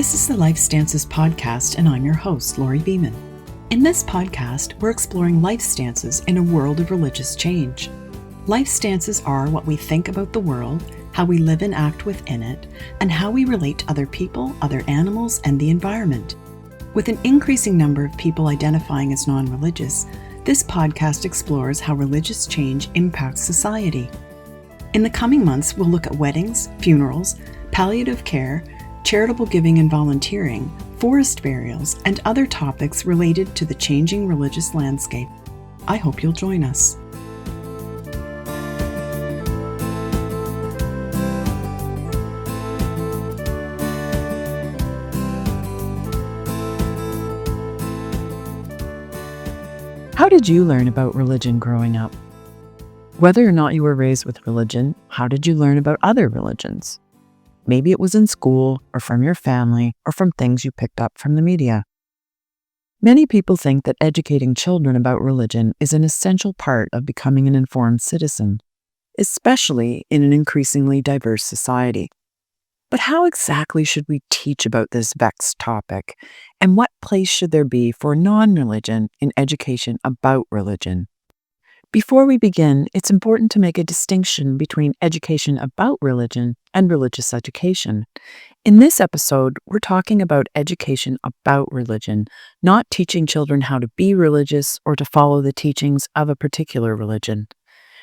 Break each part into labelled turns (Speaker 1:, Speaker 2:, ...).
Speaker 1: This is the Life Stances podcast, and I'm your host, Lori Beeman. In this podcast, we're exploring life stances in a world of religious change. Life stances are what we think about the world, how we live and act within it, and how we relate to other people, other animals, and the environment. With an increasing number of people identifying as non-religious, this podcast explores how religious change impacts society. In the coming months, we'll look at weddings, funerals, palliative care, charitable giving and volunteering, forest burials, and other topics related to the changing religious landscape. I hope you'll join us. How did you learn about religion growing up? Whether or not you were raised with religion, how did you learn about other religions? Maybe it was in school, or from your family, or from things you picked up from the media. Many people think that educating children about religion is an essential part of becoming an informed citizen, especially in an increasingly diverse society. But how exactly should we teach about this vexed topic, and what place should there be for non-religion in education about religion? Before we begin, it's important to make a distinction between education about religion and religious education. In this episode, we're talking about education about religion, not teaching children how to be religious or to follow the teachings of a particular religion.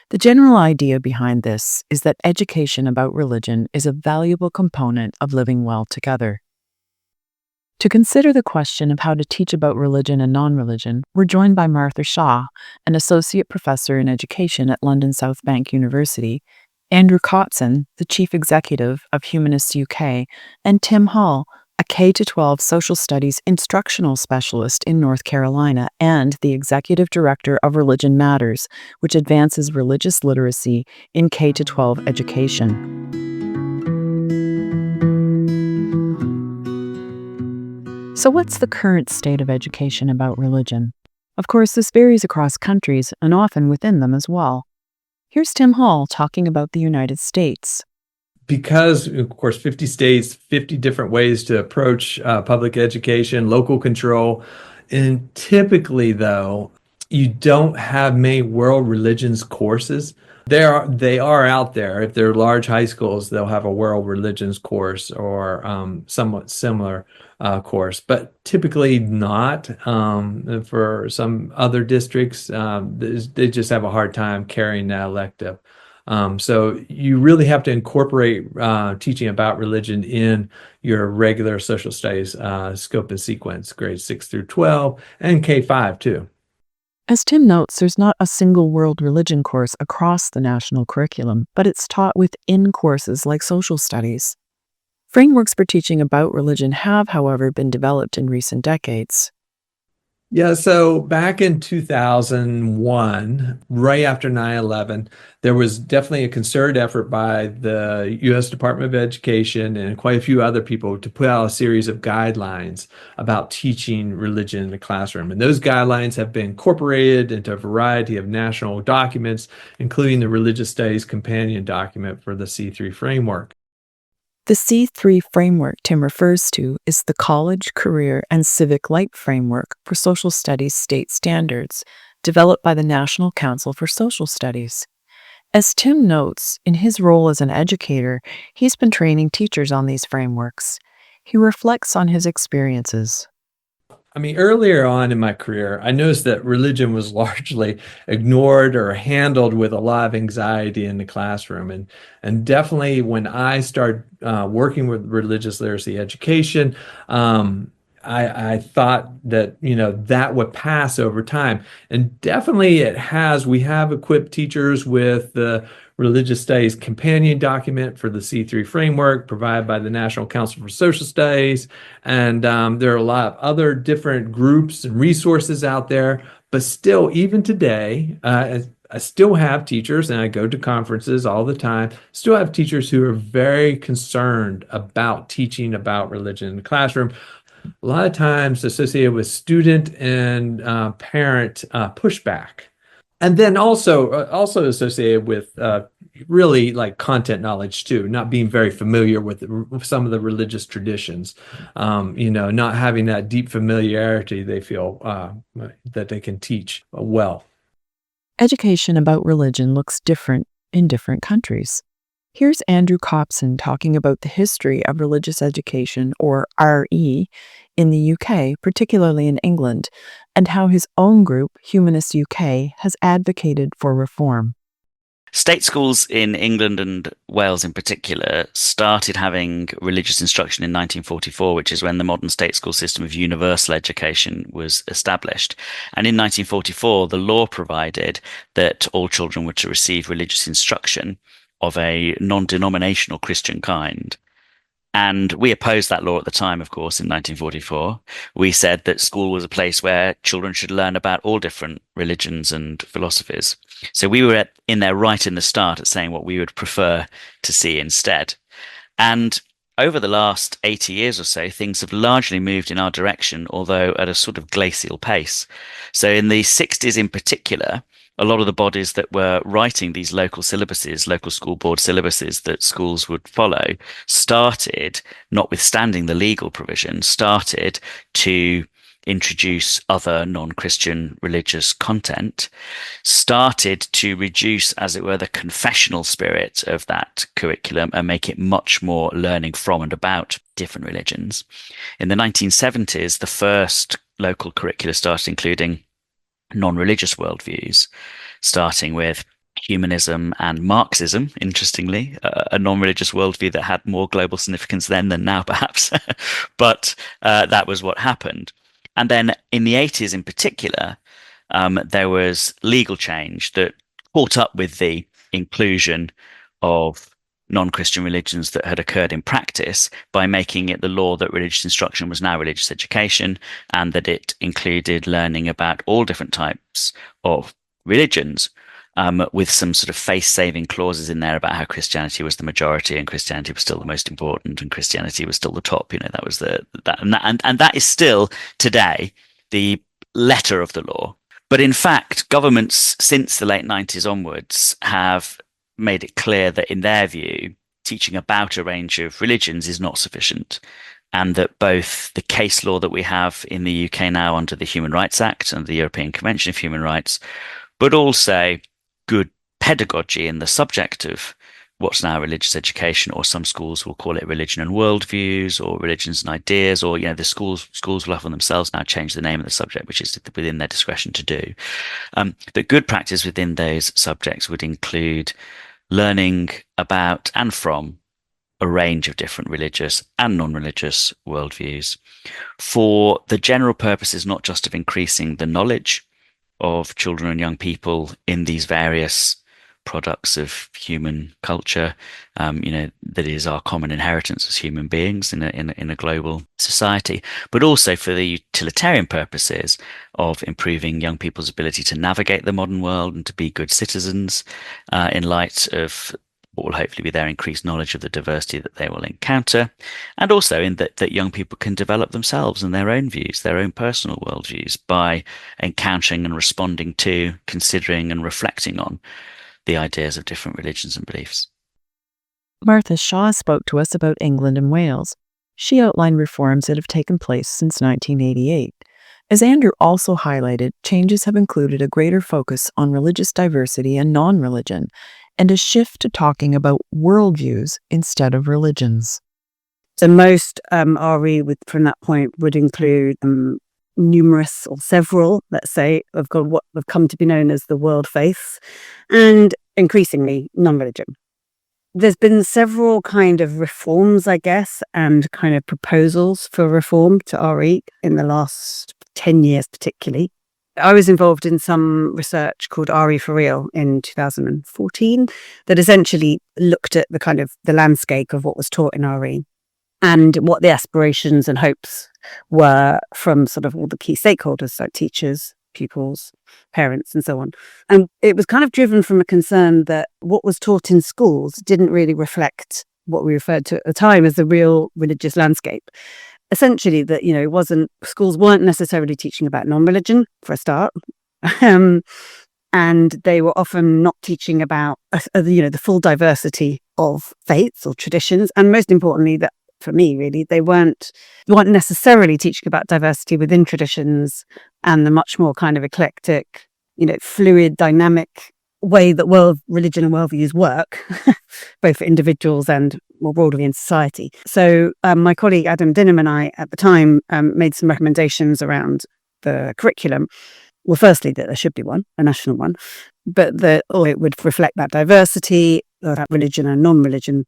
Speaker 1: The general idea behind this is that education about religion is a valuable component of living well together. To consider the question of how to teach about religion and non-religion, we're joined by Martha Shaw, an associate professor in education at London South Bank University, Andrew Copson, the chief executive of Humanists UK, and Tim Hall, a K-12 social studies instructional specialist in North Carolina and the executive director of Religion Matters, which advances religious literacy in K-12 education. So what's the current state of education about religion? Of course, this varies across countries and often within them as well. Here's Tim Hall talking about the United States.
Speaker 2: Because, of course, 50 states, 50 different ways to approach public education, local control. And typically, though, you don't have many world religions courses. They are out there. If they're large high schools, they'll have a world religions course or somewhat similar course, but typically not. For some other districts, they just have a hard time carrying that elective. So you really have to incorporate teaching about religion in your regular social studies scope and sequence, grades 6 through 12, and K-5 too.
Speaker 1: As Tim notes, there's not a single world religion course across the national curriculum, but it's taught within courses like social studies. Frameworks for teaching about religion have, however, been developed in recent decades.
Speaker 2: Yeah, so back in 2001, right after 9/11, there was definitely a concerted effort by the U.S. Department of Education and quite a few other people to put out a series of guidelines about teaching religion in the classroom. And those guidelines have been incorporated into a variety of national documents, including the Religious Studies Companion Document for the C3 framework.
Speaker 1: The C3 framework Tim refers to is the College, Career, and Civic Life Framework for Social Studies State Standards, developed by the National Council for Social Studies. As Tim notes, in his role as an educator, he's been training teachers on these frameworks. He reflects on his experiences.
Speaker 2: Earlier on in my career, I noticed that religion was largely ignored or handled with a lot of anxiety in the classroom. And definitely when I started working with religious literacy education, I thought that, that would pass over time. And definitely it has. We have equipped teachers with the Religious Studies Companion Document for the C3 framework provided by the National Council for Social Studies. And there are a lot of other different groups and resources out there. But still, even today, I still have teachers, and I go to conferences all the time, still have teachers who are very concerned about teaching about religion in the classroom. A lot of times associated with student and parent pushback. And then also associated with really like content knowledge too, not being very familiar with some of the religious traditions, not having that deep familiarity they feel that they can teach well.
Speaker 1: Education about religion looks different in different countries. Here's Andrew Copson talking about the history of religious education, or RE, in the UK, particularly in England, and how his own group, Humanists UK, has advocated for reform.
Speaker 3: State schools in England and Wales in particular started having religious instruction in 1944, which is when the modern state school system of universal education was established. And in 1944, the law provided that all children were to receive religious instruction of a non-denominational Christian kind. And we opposed that law at the time, of course, in 1944. We said that school was a place where children should learn about all different religions and philosophies. So we were in there right in the start at saying what we would prefer to see instead. And over the last 80 years or so, things have largely moved in our direction, although at a sort of glacial pace. So in the 60s in particular, a lot of the bodies that were writing these local syllabuses, local school board syllabuses that schools would follow, started, notwithstanding the legal provision, started to introduce other non-Christian religious content, started to reduce, as it were, the confessional spirit of that curriculum and make it much more learning from and about different religions. In the 1970s, the first local curricula started including non-religious worldviews, starting with humanism and Marxism, interestingly, a non-religious worldview that had more global significance then than now, perhaps. But that was what happened. And then in the 80s in particular, there was legal change that caught up with the inclusion of non-Christian religions that had occurred in practice by making it the law that religious instruction was now religious education, and that it included learning about all different types of religions, with some sort of face-saving clauses in there about how Christianity was the majority and Christianity was still the most important and Christianity was still the top. That was and that is still today the letter of the law. But in fact, governments since the late 90s onwards have made it clear that in their view, teaching about a range of religions is not sufficient, and that both the case law that we have in the UK now under the Human Rights Act and the European Convention of Human Rights, but also good pedagogy in the subject of what's now religious education, or some schools will call it religion and worldviews, or religions and ideas, or the schools will often themselves now change the name of the subject, which is within their discretion to do. The good practice within those subjects would include learning about and from a range of different religious and non-religious worldviews, for the general purposes not just of increasing the knowledge of children and young people in these various products of human culture, that is our common inheritance as human beings in a global society, but also for the utilitarian purposes of improving young people's ability to navigate the modern world and to be good citizens, in light of what will hopefully be their increased knowledge of the diversity that they will encounter, and also in that young people can develop themselves and their own views, their own personal worldviews, by encountering and responding to, considering and reflecting on the ideas of different religions and beliefs.
Speaker 1: Martha Shaw spoke to us about England and Wales. She outlined reforms that have taken place since 1988. As Andrew also highlighted, changes have included a greater focus on religious diversity and non-religion, and a shift to talking about worldviews instead of religions.
Speaker 4: So most RE from that point would include numerous or several, let's say, of what have come to be known as the world faiths, and increasingly non-religion. There's been several kind of reforms, I guess, and kind of proposals for reform to RE in the last 10 years particularly. I was involved in some research called RE for Real in 2014 that essentially looked at the landscape of what was taught in RE and what the aspirations and hopes were from sort of all the key stakeholders, so teachers, pupils, parents, and so on. And it was kind of driven from a concern that what was taught in schools didn't really reflect what we referred to at the time as the real religious landscape. Essentially that, schools weren't necessarily teaching about non-religion for a start. And they were often not teaching about, the full diversity of faiths or traditions. And most importantly, that for me, really, they weren't necessarily teaching about diversity within traditions and the much more kind of eclectic, fluid, dynamic way that religion and worldviews work, both for individuals and more broadly in society. So my colleague Adam Dinham and I at the time made some recommendations around the curriculum. Well, firstly, that there should be one, a national one, but that it would reflect that diversity, that religion and non-religion.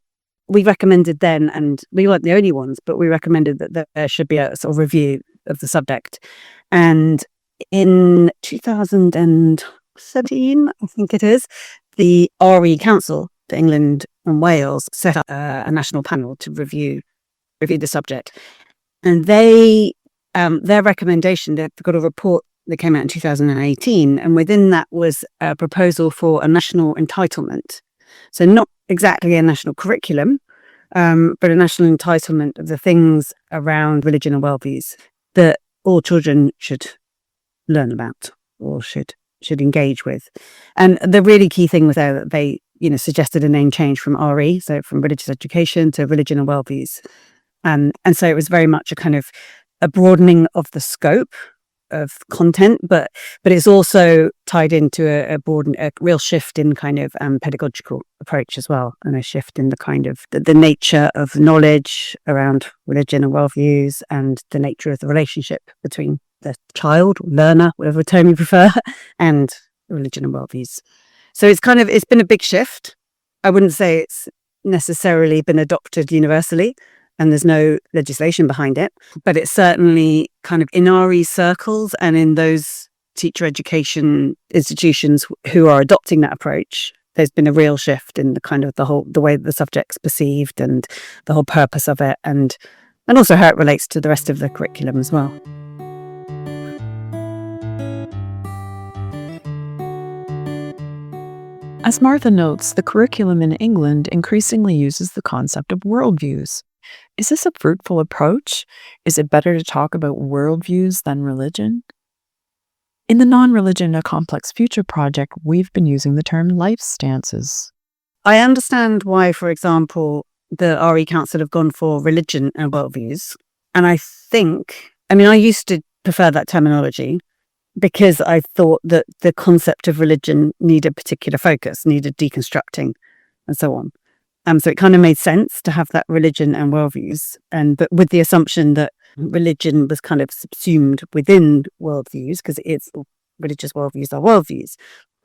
Speaker 4: We recommended then, and we weren't the only ones, but we recommended that there should be a sort of review of the subject. And in 2017, I think it is, the RE Council for England and Wales set up a national panel to review the subject. And their recommendation, they've got a report that came out in 2018, and within that was a proposal for a national entitlement. So not exactly a national curriculum, but a national entitlement of the things around religion and worldviews that all children should learn about or should engage with. And the really key thing was there that they, suggested a name change from RE, so from religious education to religion and worldviews. And so it was very much a kind of a broadening of the scope of content, but it's also tied into a real shift in kind of pedagogical approach as well, and a shift in the kind of the nature of knowledge around religion and worldviews, and the nature of the relationship between the child or learner, whatever term you prefer, and religion and worldviews. So it's been a big shift. I wouldn't say it's necessarily been adopted universally, and there's no legislation behind it, but it's certainly kind of in RE circles and in those teacher education institutions who are adopting that approach. There's been a real shift in the kind of the way that the subject's perceived and the whole purpose of it, and also how it relates to the rest of the curriculum as well.
Speaker 1: As Martha notes, the curriculum in England increasingly uses the concept of worldviews. Is this a fruitful approach? Is it better to talk about worldviews than religion? In the Non-Religion, a Complex Future project, we've been using the term life stances.
Speaker 4: I understand why, for example, the RE Council have gone for religion and worldviews. And I used to prefer that terminology because I thought that the concept of religion needed particular focus, needed deconstructing, and so on. So it kind of made sense to have that religion and worldviews, but with the assumption that religion was kind of subsumed within worldviews, because religious worldviews are worldviews.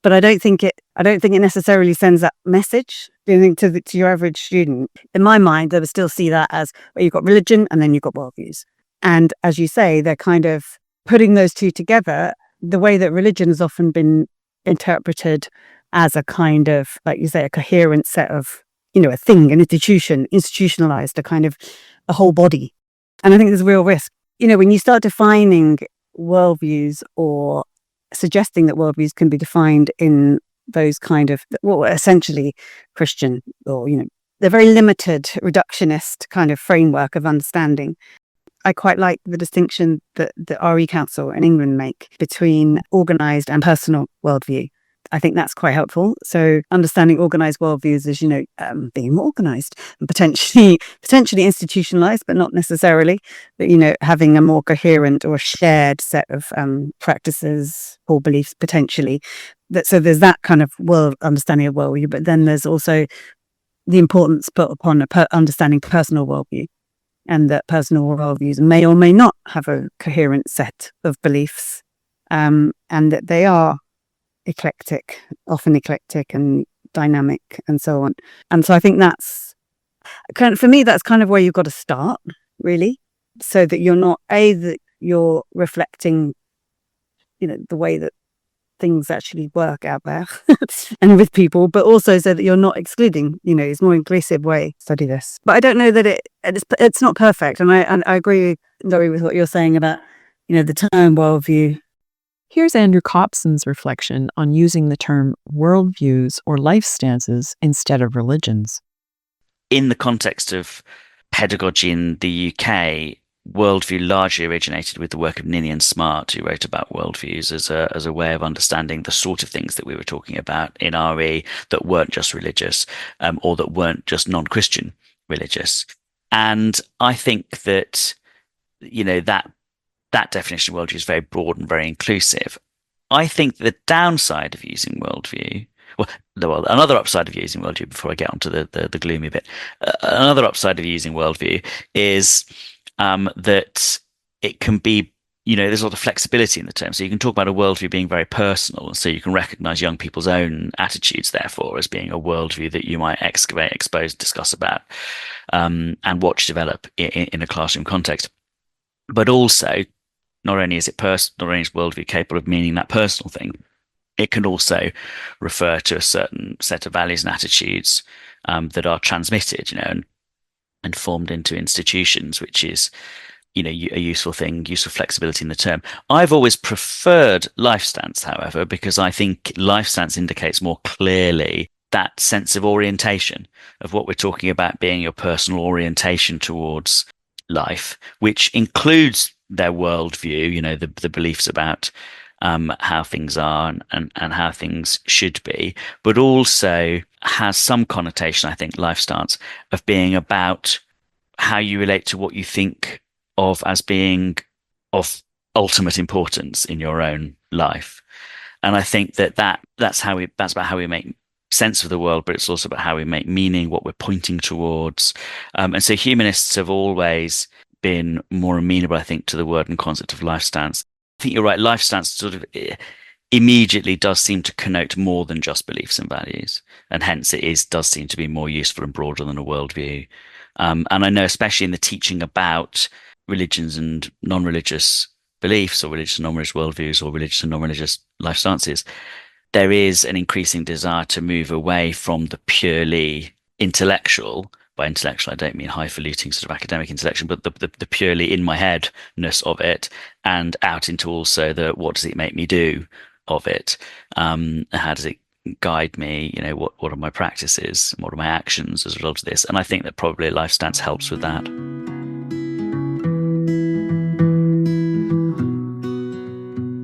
Speaker 4: But I don't think it necessarily sends that message, to your average student. In my mind, they would still see that as, well, you've got religion and then you've got worldviews. And as you say, they're kind of putting those two together. The way that religion has often been interpreted as a kind of, like you say, a coherent set of, a thing, an institution, institutionalized, a whole body. And I think there's a real risk. When you start defining worldviews or suggesting that worldviews can be defined in those kind of, essentially Christian, or, they're very limited, reductionist kind of framework of understanding. I quite like the distinction that the RE Council in England make between organised and personal worldview. I think that's quite helpful. So understanding organised worldviews is, being more organised and potentially institutionalised, but not necessarily. But, having a more coherent or shared set of practices or beliefs potentially. So there's that kind of understanding of worldview, but then there's also the importance put upon understanding personal worldview, and that personal worldviews may or may not have a coherent set of beliefs, and that they are often eclectic and dynamic and so on. And so I think that's for me, that's kind of where you've got to start, really, so that you're not that you're reflecting, the way that things actually work out there and with people, but also so that you're not excluding, it's a more inclusive way to study this. But I don't know that it's not perfect. And I agree, Laurie, with what you're saying about, the term worldview.
Speaker 1: Here's Andrew Copson's reflection on using the term worldviews or life stances instead of religions.
Speaker 3: In the context of pedagogy in the UK, worldview largely originated with the work of Ninian Smart, who wrote about worldviews as a way of understanding the sort of things that we were talking about in RE that weren't just religious, or that weren't just non-Christian religious. And I think that, that definition of worldview is very broad and very inclusive. I think the downside of using worldview, another upside of using worldview, before I get onto the gloomy bit, another upside of using worldview is that it can be, there's a lot of flexibility in the term. So you can talk about a worldview being very personal, and so you can recognize young people's own attitudes, therefore, as being a worldview that you might excavate, expose, discuss about, and watch develop in a classroom context. But also, not only is worldview capable of meaning that personal thing, it can also refer to a certain set of values and attitudes that are transmitted, and formed into institutions, which is, a useful thing, useful flexibility in the term. I've always preferred life stance, however, because I think life stance indicates more clearly that sense of orientation of what we're talking about being your personal orientation towards life, which includes their worldview, the beliefs about how things are and how things should be, but also has some connotation, I think, life stance, of being about how you relate to what you think of as being of ultimate importance in your own life. And I think that's about how we make sense of the world, but it's also about how we make meaning, what we're pointing towards. And so humanists have always been more amenable, I think, to the word and concept of life stance. I think you're right. Life stance sort of immediately does seem to connote more than just beliefs and values, and hence does seem to be more useful and broader than a worldview. And I know, especially in the teaching about religions and non-religious beliefs, or religious and non-religious worldviews, or religious and non-religious life stances, there is an increasing desire to move away from the purely intellectual. By intellectual, I don't mean highfalutin sort of academic intellectual, but the purely in my headness of it, and out into also the what does it make me do of it? How does it guide me? What are my practices? What are my actions as a result of this? And I think that probably a life stance helps with that.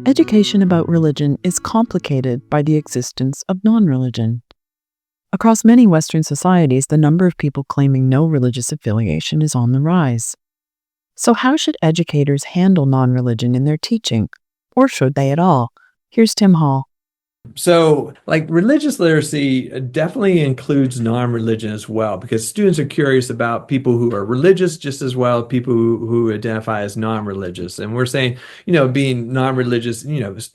Speaker 1: Education about religion is complicated by the existence of non-religion. Across many Western societies, the number of people claiming no religious affiliation is on the rise. So how should educators handle non-religion in their teaching? Or should they at all? Here's Tim Hall.
Speaker 2: So, religious literacy definitely includes non-religion as well, because students are curious about people who are religious just as well as people who identify as non-religious. And we're saying, being non-religious,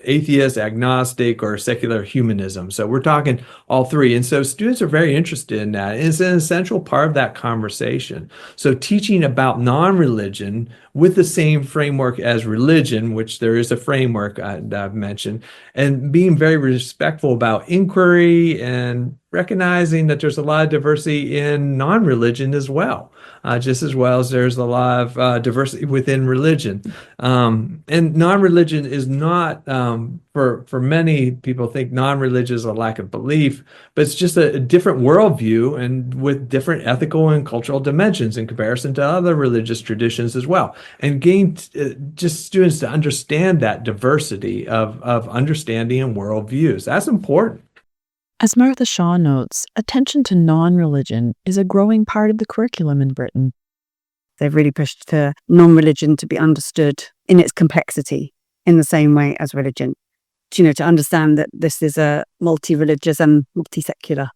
Speaker 2: atheist, agnostic, or secular humanism. So we're talking all three. And so students are very interested in that. It's an essential part of that conversation. So teaching about non-religion with the same framework as religion, which there is a framework that I've mentioned, and being very respectful about inquiry and recognizing that there's a lot of diversity in non-religion as well, just as well as there's a lot of diversity within religion. And non-religion is not, for many people think non-religion is a lack of belief, but it's just a different worldview and with different ethical and cultural dimensions in comparison to other religious traditions as well. And getting just students to understand that diversity of understanding and worldviews. That's important.
Speaker 1: As Martha Shaw notes, attention to non-religion is a growing part of the curriculum in Britain.
Speaker 4: They've really pushed for non-religion to be understood in its complexity in the same way as religion. To understand that this is a multi-religious and multi-secular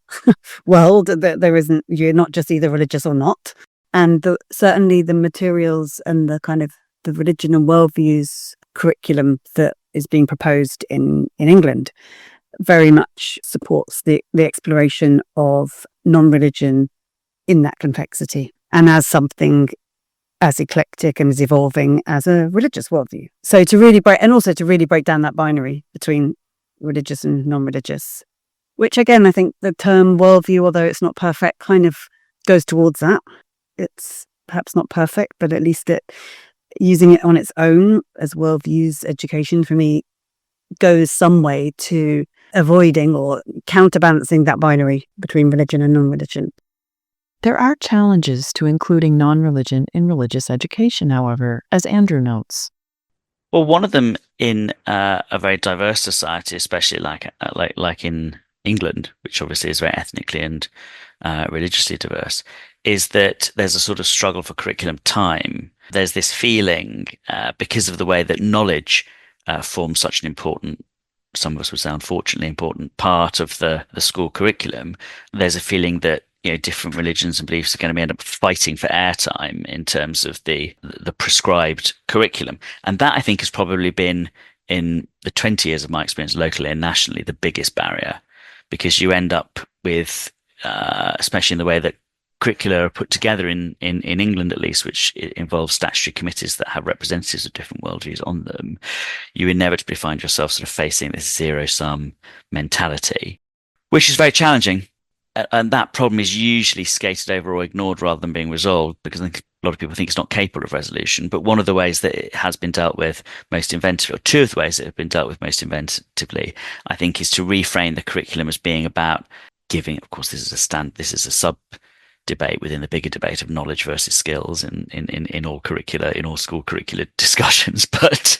Speaker 4: world, that you're not just either religious or not. And certainly the materials and the kind of the religion and worldviews curriculum that is being proposed in England very much supports the exploration of non-religion in that complexity and as something as eclectic and as evolving as a religious worldview. So to really break down that binary between religious and non-religious, which again, I think the term worldview, although it's not perfect, kind of goes towards that. It's perhaps not perfect, but at least using it on its own as worldviews education for me goes some way to avoiding or counterbalancing that binary between religion and non-religion.
Speaker 1: There are challenges to including non-religion in religious education, however, as Andrew notes.
Speaker 3: Well, one of them in a very diverse society, especially like in England, which obviously is very ethnically and religiously diverse, is that there's a sort of struggle for curriculum time. There's this feeling because of the way that knowledge forms such an important, some of us would say unfortunately important part of the school curriculum. There's a feeling that different religions and beliefs are going to end up fighting for airtime in terms of the prescribed curriculum. And that, I think, has probably been, in the 20 years of my experience locally and nationally, the biggest barrier, because you end up with, especially in the way that curricula are put together in England, at least, which involves statutory committees that have representatives of different worldviews on them, you inevitably find yourself sort of facing this zero-sum mentality, which is very challenging. And that problem is usually skated over or ignored rather than being resolved, because I think a lot of people think it's not capable of resolution. But one of the ways that it has been dealt with most inventively, or two of the ways that have been dealt with most inventively, I think, is to reframe the curriculum as being about giving. Of course, this is a sub debate within the bigger debate of knowledge versus skills in all curricula, in all school curricular discussions. But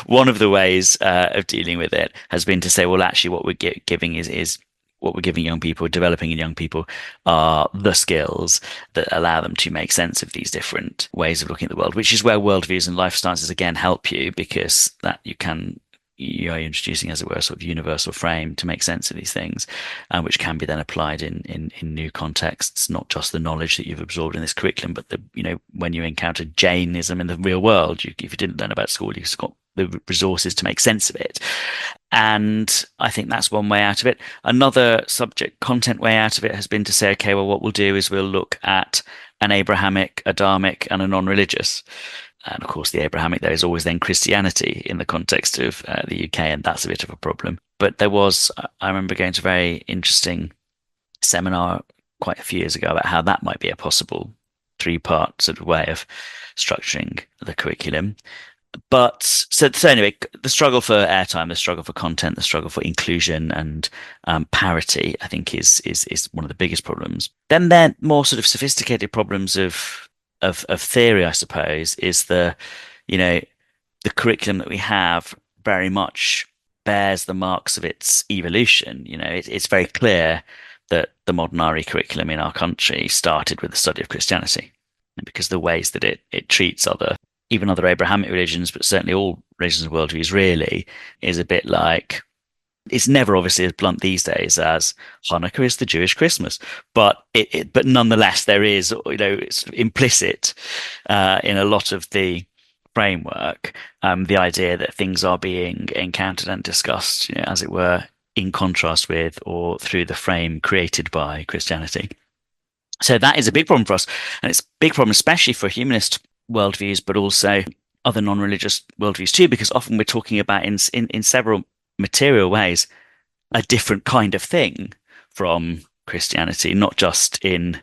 Speaker 3: one of the ways of dealing with it has been to say, well, actually, what we're giving is what we're giving young people, developing in young people, are the skills that allow them to make sense of these different ways of looking at the world, which is where worldviews and life stances again help you, because that you are introducing, as it were, a sort of universal frame to make sense of these things, which can be then applied in new contexts, not just the knowledge that you've absorbed in this curriculum, but when you encounter Jainism in the real world, if you didn't learn about school, you've got the resources to make sense of it. And I think that's one way out of it. Another subject content way out of it has been to say, okay, well, what we'll do is we'll look at an Abrahamic, Adamic, and a non-religious. And of course, the Abrahamic there is always then Christianity in the context of the UK, and that's a bit of a problem. But I remember going to a very interesting seminar quite a few years ago about how that might be a possible three-part sort of way of structuring the curriculum. But so anyway, the struggle for airtime, the struggle for content, the struggle for inclusion and parity, I think is one of the biggest problems. Then there more sort of sophisticated problems of theory, I suppose, is the curriculum that we have very much bears the marks of its evolution. It's very clear that the modern RE curriculum in our country started with the study of Christianity, because the ways that it treats even other Abrahamic religions, but certainly all religions and worldviews, really, is a bit like, it's never obviously as blunt these days as Hanukkah is the Jewish Christmas, but but nonetheless there is it's implicit in a lot of the framework the idea that things are being encountered and discussed, as it were, in contrast with or through the frame created by Christianity. So that is a big problem for us, and it's a big problem especially for humanist worldviews, but also other non-religious worldviews too, because often we're talking about in several material ways a different kind of thing from Christianity, not just in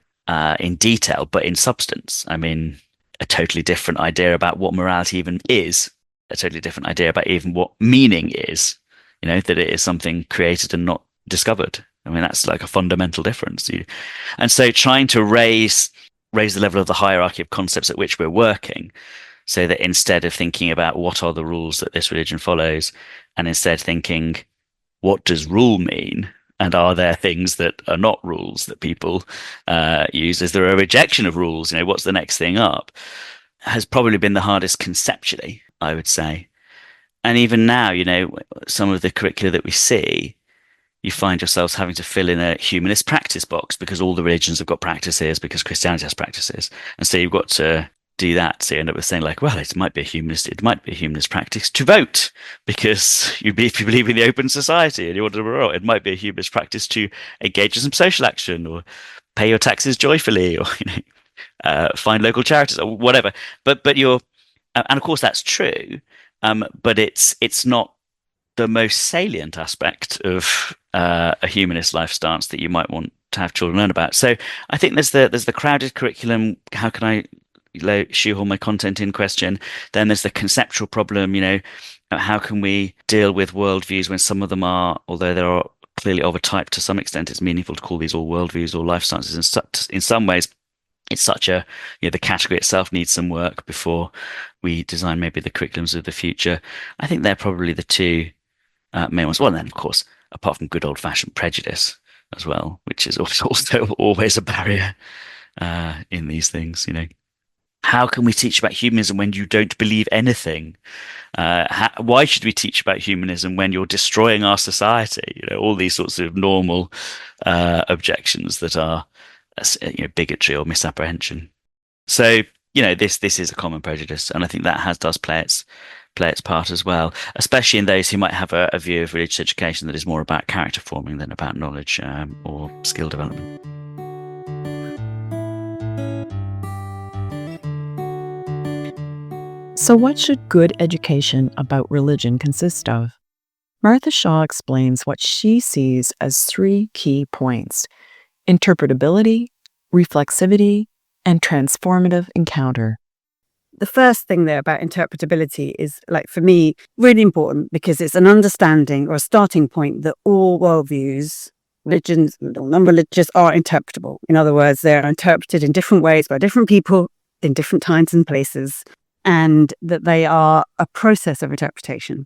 Speaker 3: detail, but in substance. I mean, a totally different idea about what morality even is, a totally different idea about even what meaning is, that it is something created and not discovered. I mean, that's like a fundamental difference. And so trying to raise the level of the hierarchy of concepts at which we're working, so that instead of thinking about what are the rules that this religion follows, and instead thinking, what does rule mean? And are there things that are not rules that people use? Is there a rejection of rules? What's the next thing up? Has probably been the hardest conceptually, I would say. And even now, some of the curricula that we see, you find yourselves having to fill in a humanist practice box, because all the religions have got practices, because Christianity has practices. And so you've got to do that. So you end up with saying, like, well, it might be a humanist practice to vote, because if you believe in the open society and you want to vote, it might be a humanist practice to engage in some social action, or pay your taxes joyfully, or find local charities, or whatever. But you're, and of course that's true, but it's not the most salient aspect of a humanist life stance that you might want to have children learn about. So I think there's the crowded curriculum. How can I shoehorn my content in question? Then there's the conceptual problem. How can we deal with worldviews when some of them are, although there are clearly of a type to some extent, it's meaningful to call these all worldviews or life sciences. In some ways, it's such a, the category itself needs some work before we design maybe the curriculums of the future. I think they're probably the two main ones. Well, and then of course, apart from good old fashioned prejudice as well, which is also always a barrier in these things. How can we teach about humanism when you don't believe anything? Why should we teach about humanism when you're destroying our society? All these sorts of normal objections that are bigotry or misapprehension. So this is a common prejudice, and I think that does play its part as well, especially in those who might have a view of religious education that is more about character forming than about knowledge or skill development.
Speaker 1: So what should good education about religion consist of? Martha Shaw explains what she sees as 3 key points: interpretability, reflexivity, and transformative encounter.
Speaker 4: The first thing there about interpretability is, like, for me, really important, because it's an understanding or a starting point that all worldviews, religions or non-religious, are interpretable. In other words, they're interpreted in different ways by different people in different times and places, and that they are a process of interpretation.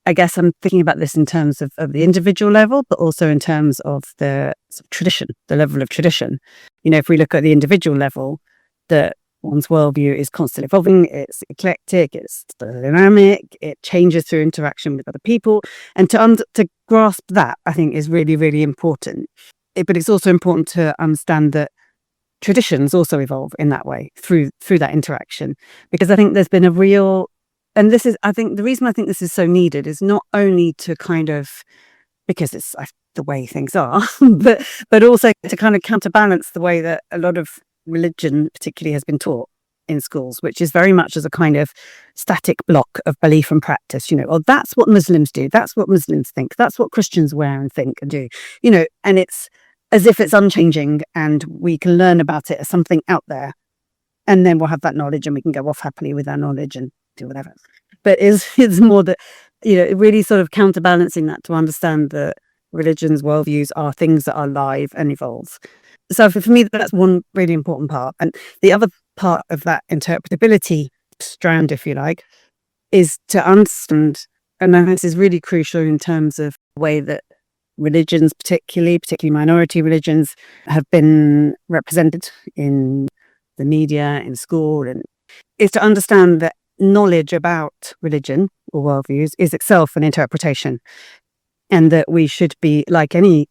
Speaker 4: I guess I'm thinking about this in terms of the individual level, but also in terms of the tradition, the level of tradition. If we look at the individual level, that one's worldview is constantly evolving, it's eclectic, it's dynamic, it changes through interaction with other people. And to grasp that, I think, is really, really important. But it's also important to understand that traditions also evolve in that way through that interaction. Because I think there's been a real... And this is, I think, the reason I think this is so needed is not only to kind of, because it's the way things are, but also to kind of counterbalance the way that a lot of religion particularly has been taught in schools, which is very much as a kind of static block of belief and practice. That's what Muslims do, that's what Muslims think, that's what Christians wear and think and do, and it's as if it's unchanging and we can learn about it as something out there, and then we'll have that knowledge and we can go off happily with our knowledge and do whatever. But it's more that, really sort of counterbalancing that to understand that religions, worldviews are things that are live and evolve. So for me, that's one really important part. And the other part of that interpretability strand, if you like, is to understand, and this is really crucial in terms of the way that religions, particularly minority religions, have been represented in the media, in school, and is to understand that knowledge about religion or worldviews is itself an interpretation, and that we should be, like any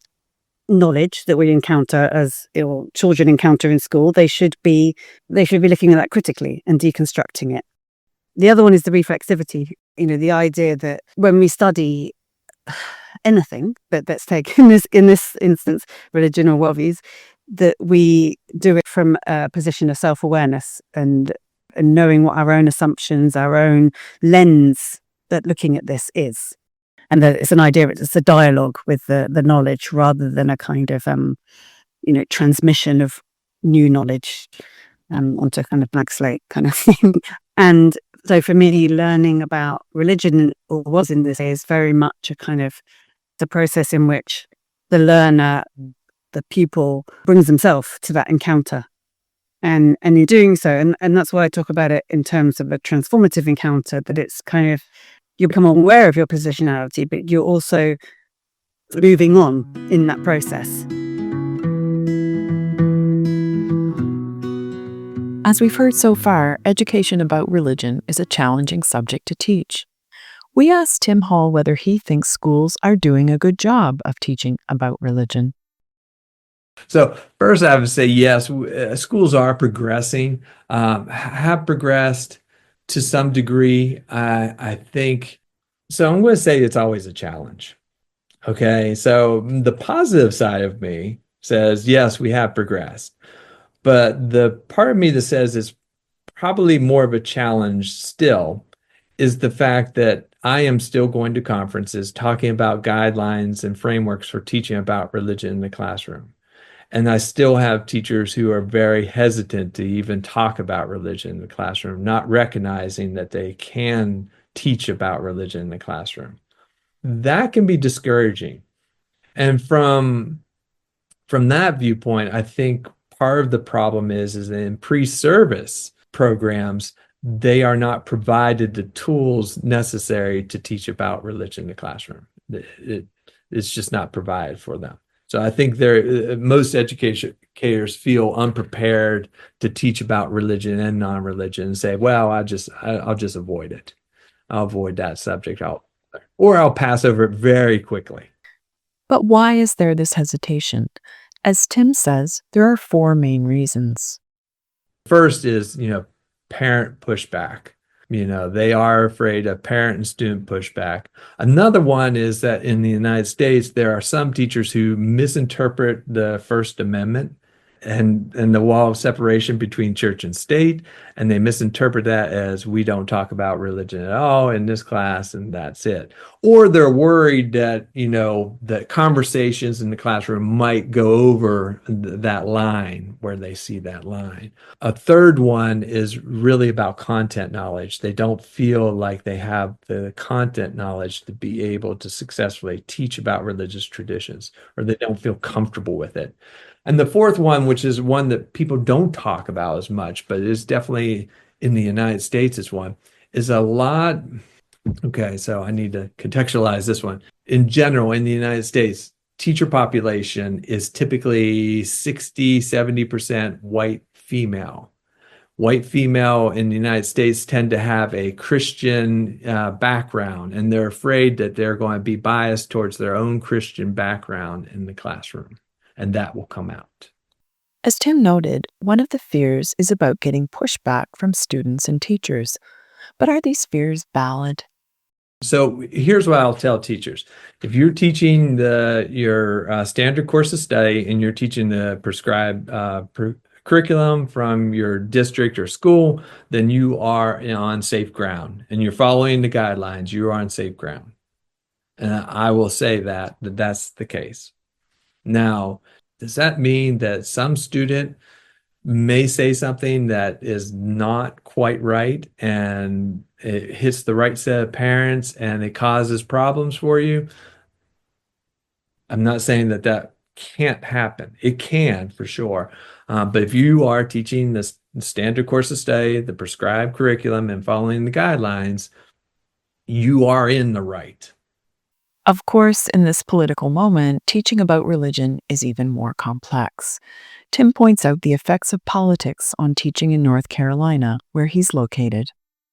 Speaker 4: knowledge that we encounter or children encounter in school, they should be looking at that critically and deconstructing it. The other one is the reflexivity, the idea that when we study anything, but let's take in this instance religion or worldviews, that we do it from a position of self-awareness and knowing what our own assumptions, our own lens that looking at this is. And that it's an idea, it's a dialogue with the knowledge rather than a kind of, transmission of new knowledge onto a kind of blank slate kind of thing. And so for me, learning about religion, or was in this, is very much a kind of the process in which the learner, the pupil, brings themselves to that encounter. And in doing so, and that's why I talk about it in terms of a transformative encounter, that it's kind of, you become aware of your positionality, but you're also moving on in that process.
Speaker 1: As we've heard so far, education about religion is a challenging subject to teach. We asked Tim Hall whether he thinks schools are doing a good job of teaching about religion.
Speaker 2: So first, I would say yes, schools are progressing, have progressed to some degree. I think so. I'm going to say it's always a challenge. Okay, so the positive side of me says yes, we have progressed, but the part of me that says it's probably more of a challenge still is the fact that I am still going to conferences talking about guidelines and frameworks for teaching about religion in the classroom. And I still have teachers who are very hesitant to even talk about religion in the classroom, not recognizing that they can teach about religion in the classroom. That can be discouraging. And from that viewpoint, I think part of the problem is that in pre-service programs, they are not provided the tools necessary to teach about religion in the classroom. It's just not provided for them. So I think most educators feel unprepared to teach about religion and non-religion and say, well, I'll just avoid it. I'll avoid that subject. I'll pass over it very quickly.
Speaker 1: But why is there this hesitation? As Tim says, there are 4 main reasons.
Speaker 2: First is, parent pushback. They are afraid of parent and student pushback. Another one is that in the United States, there are some teachers who misinterpret the First Amendment and the wall of separation between church and state, and they misinterpret that as we don't talk about religion at all in this class, and that's it. Or they're worried that, that conversations in the classroom might go over that line where they see that line. A third one is really about content knowledge. They don't feel like they have the content knowledge to be able to successfully teach about religious traditions, or they don't feel comfortable with it. And the fourth one, which is one that people don't talk about as much, but is definitely in the United States is one, is a lot. Okay, so I need to contextualize this one. In general, in the United States, teacher population is typically 60, 70% white female. White female in the United States tend to have a Christian background, and they're afraid that they're going to be biased towards their own Christian background in the classroom, and that will come out.
Speaker 1: As Tim noted, one of the fears is about getting pushback from students and teachers. But are these fears valid?
Speaker 2: So here's what I'll tell teachers. If you're teaching your standard course of study and you're teaching the prescribed curriculum from your district or school, then you are on safe ground and you're following the guidelines. You are on safe ground. And I will say that that's the case. Now, does that mean that some student may say something that is not quite right and it hits the right set of parents and it causes problems for you? I'm not saying that can't happen. It can for sure. But if you are teaching the standard course of study, the prescribed curriculum, and following the guidelines, you are in the right.
Speaker 1: Of course, in this political moment, teaching about religion is even more complex. Tim points out the effects of politics on teaching in North Carolina, where he's located.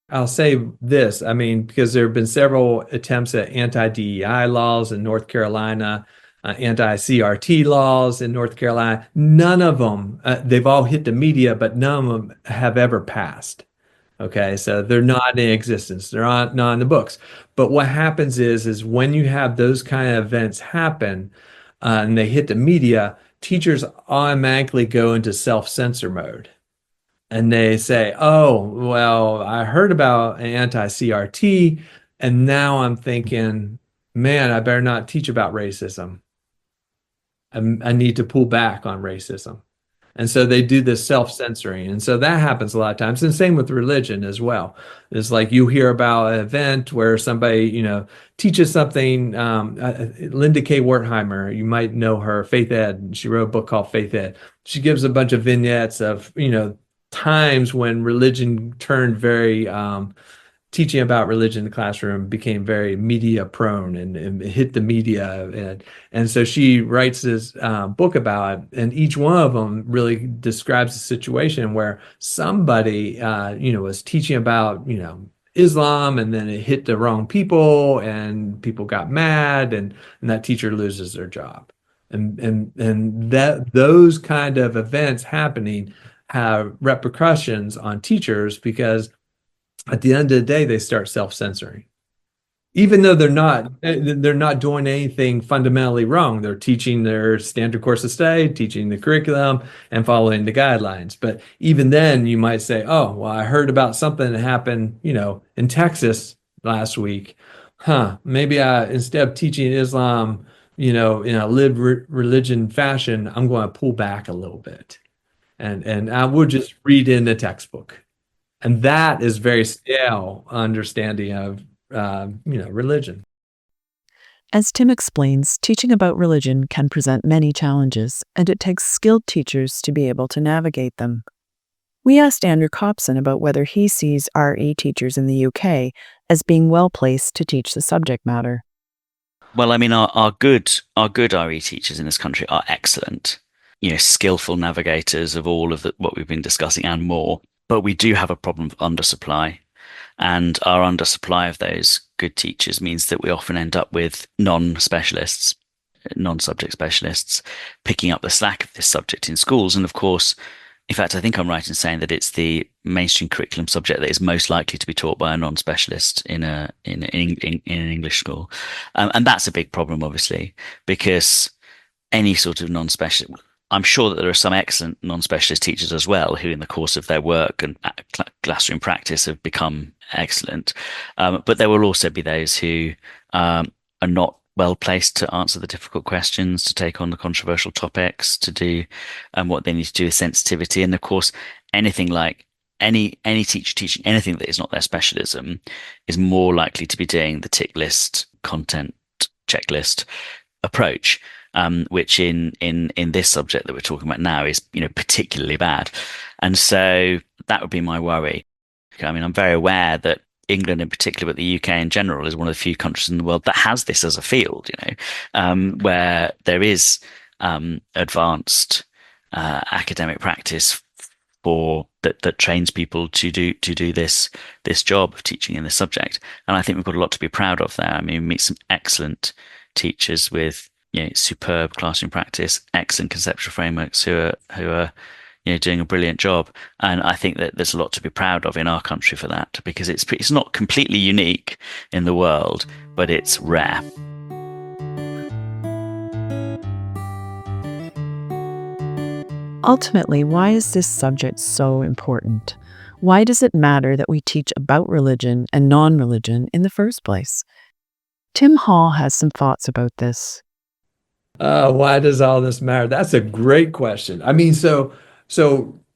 Speaker 2: I'll say this, because there have been several attempts at anti-DEI laws in North Carolina, anti-CRT laws in North Carolina. None of them, they've all hit the media, but none of them have ever passed. Okay, so they're not in existence. They're not in the books. But what happens is when you have those kind of events happen and they hit the media, teachers automatically go into self-censor mode. And they say, oh, well, I heard about anti-CRT, and now I'm thinking, man, I better not teach about racism. I need to pull back on racism. And so they do this self-censoring. And so that happens a lot of times. And same with religion as well. It's like you hear about an event where somebody, teaches something. Linda K. Wertheimer, you might know her, Faith Ed. She wrote a book called Faith Ed. She gives a bunch of vignettes of, times when religion turned very teaching about religion in the classroom became very media prone and hit the media. And so she writes this book about it. And each one of them really describes a situation where somebody, was teaching about, Islam, and then it hit the wrong people and people got mad and that teacher loses their job. And that those kind of events happening have repercussions on teachers because at the end of the day, they start self-censoring. Even though they're not doing anything fundamentally wrong. They're teaching their standard course of study, teaching the curriculum, and following the guidelines. But even then, you might say, oh, well, I heard about something that happened, in Texas last week. Maybe instead of teaching Islam, in a lived religion fashion, I'm going to pull back a little bit. And I would just read in the textbook. And that is very stale understanding of, religion.
Speaker 1: As Tim explains, teaching about religion can present many challenges, and it takes skilled teachers to be able to navigate them. We asked Andrew Copson about whether he sees RE teachers in the UK as being well placed to teach the subject matter.
Speaker 3: Well, I mean, our good RE teachers in this country are excellent, skillful navigators of all of what we've been discussing and more. But we do have a problem of undersupply. And our undersupply of those good teachers means that we often end up with non-specialists, non-subject specialists, picking up the slack of this subject in schools. And of course, in fact, I think I'm right in saying that it's the mainstream curriculum subject that is most likely to be taught by a non-specialist in an English school, and that's a big problem, obviously, because any sort of non-specialist. I'm sure that there are some excellent non-specialist teachers as well who, in the course of their work and classroom practice, have become excellent. But there will also be those who are not well placed to answer the difficult questions, to take on the controversial topics, to do what they need to do with sensitivity. And of course, anything like any teacher teaching anything that is not their specialism is more likely to be doing the tick list, content checklist approach. Which in this subject that we're talking about now is particularly bad, and so that would be my worry. I mean, I'm very aware that England in particular, but the UK in general, is one of the few countries in the world that has this as a field, where there is advanced academic practice that trains people to do this job of teaching in this subject, and I think we've got a lot to be proud of there. I mean, we meet some excellent teachers with superb classroom practice, excellent conceptual frameworks who are doing a brilliant job. And I think that there's a lot to be proud of in our country for that, because it's not completely unique in the world, but it's rare.
Speaker 1: Ultimately, why is this subject so important? Why does it matter that we teach about religion and non-religion in the first place? Tim Hall has some thoughts about this.
Speaker 2: Why does all this matter? That's a great question. I mean, so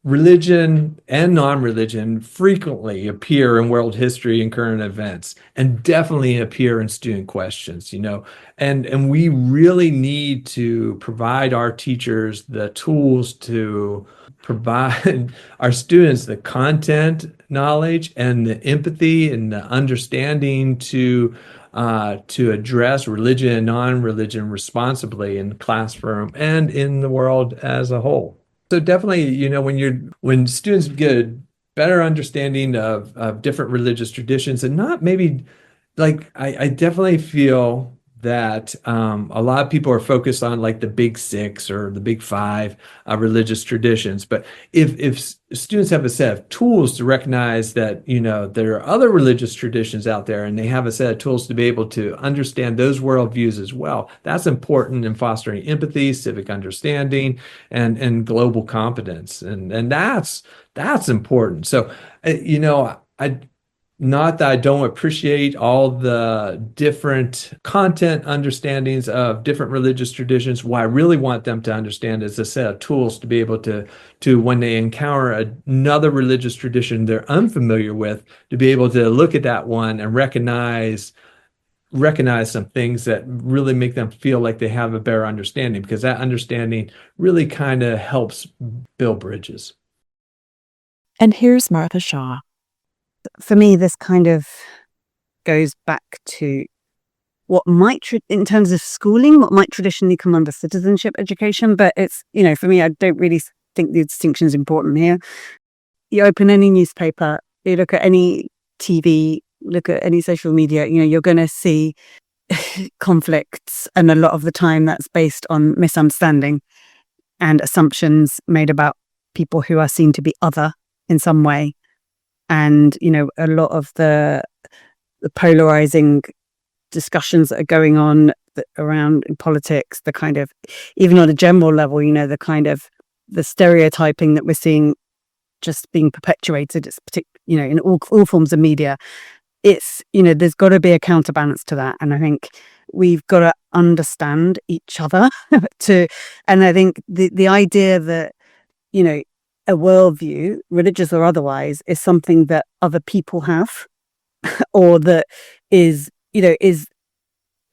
Speaker 2: religion and non-religion frequently appear in world history and current events, and definitely appear in student questions, and we really need to provide our teachers the tools to provide our students the content knowledge and the empathy and the understanding to address religion and non-religion responsibly in the classroom and in the world as a whole. So definitely, when students get a better understanding of different religious traditions, and not maybe like I definitely feel that a lot of people are focused on like the big six or the big five religious traditions. But if students have a set of tools to recognize that, there are other religious traditions out there, and they have a set of tools to be able to understand those worldviews as well, that's important in fostering empathy, civic understanding, and global competence. And that's important. So, not that I don't appreciate all the different content understandings of different religious traditions. What I really want them to understand is a set of tools to be able to when they encounter another religious tradition they're unfamiliar with, to be able to look at that one and recognize some things that really make them feel like they have a better understanding, because that understanding really kind of helps build bridges.
Speaker 1: And here's Martha Shaw.
Speaker 4: For me, this kind of goes back to what might, in terms of schooling, what might traditionally come under citizenship education. But it's, for me, I don't really think the distinction is important here. You open any newspaper, you look at any TV, look at any social media, you're going to see conflicts. And a lot of the time that's based on misunderstanding and assumptions made about people who are seen to be other in some way. And, a lot of the polarizing discussions that are going on around in politics, the kind of, even on a general level, the kind of the stereotyping that we're seeing just being perpetuated, it's in all forms of media. It's, there's got to be a counterbalance to that. And I think we've got to understand each other and I think the idea that, a worldview, religious or otherwise, is something that other people have, or that is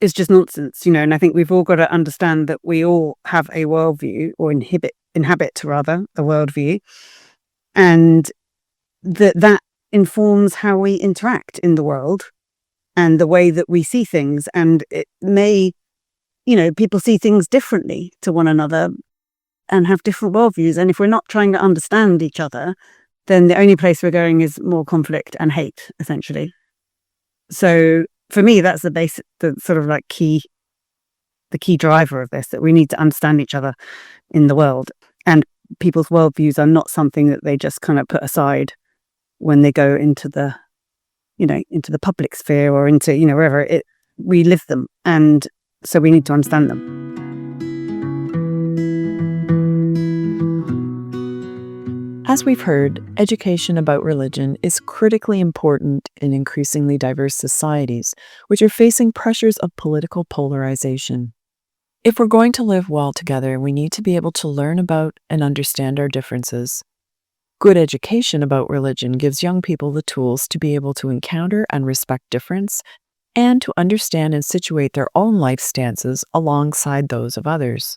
Speaker 4: is just nonsense, and I think we've all got to understand that we all have a worldview, or inhabit rather a worldview, and that informs how we interact in the world and the way that we see things. And it may, people see things differently to one another and have different worldviews. And if we're not trying to understand each other, then the only place we're going is more conflict and hate, essentially. So for me, that's the sort of like the key driver of this, that we need to understand each other in the world. And people's worldviews are not something that they just kind of put aside when they go into the public sphere or into, wherever we live them. And so we need to understand them.
Speaker 1: As we've heard, education about religion is critically important in increasingly diverse societies, which are facing pressures of political polarization. If we're going to live well together, we need to be able to learn about and understand our differences. Good education about religion gives young people the tools to be able to encounter and respect difference, and to understand and situate their own life stances alongside those of others.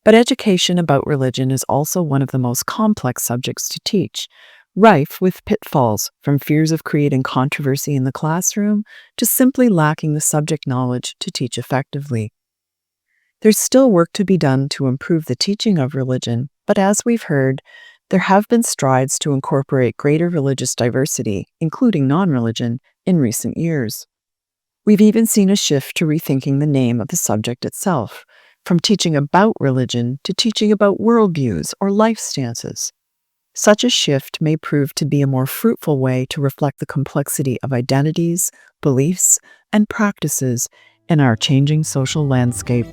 Speaker 1: But education about religion is also one of the most complex subjects to teach, rife with pitfalls, from fears of creating controversy in the classroom to simply lacking the subject knowledge to teach effectively. There's still work to be done to improve the teaching of religion, but as we've heard, there have been strides to incorporate greater religious diversity, including non-religion, in recent years. We've even seen a shift to rethinking the name of the subject itself, from teaching about religion to teaching about worldviews or life stances. Such a shift may prove to be a more fruitful way to reflect the complexity of identities, beliefs, and practices in our changing social landscape.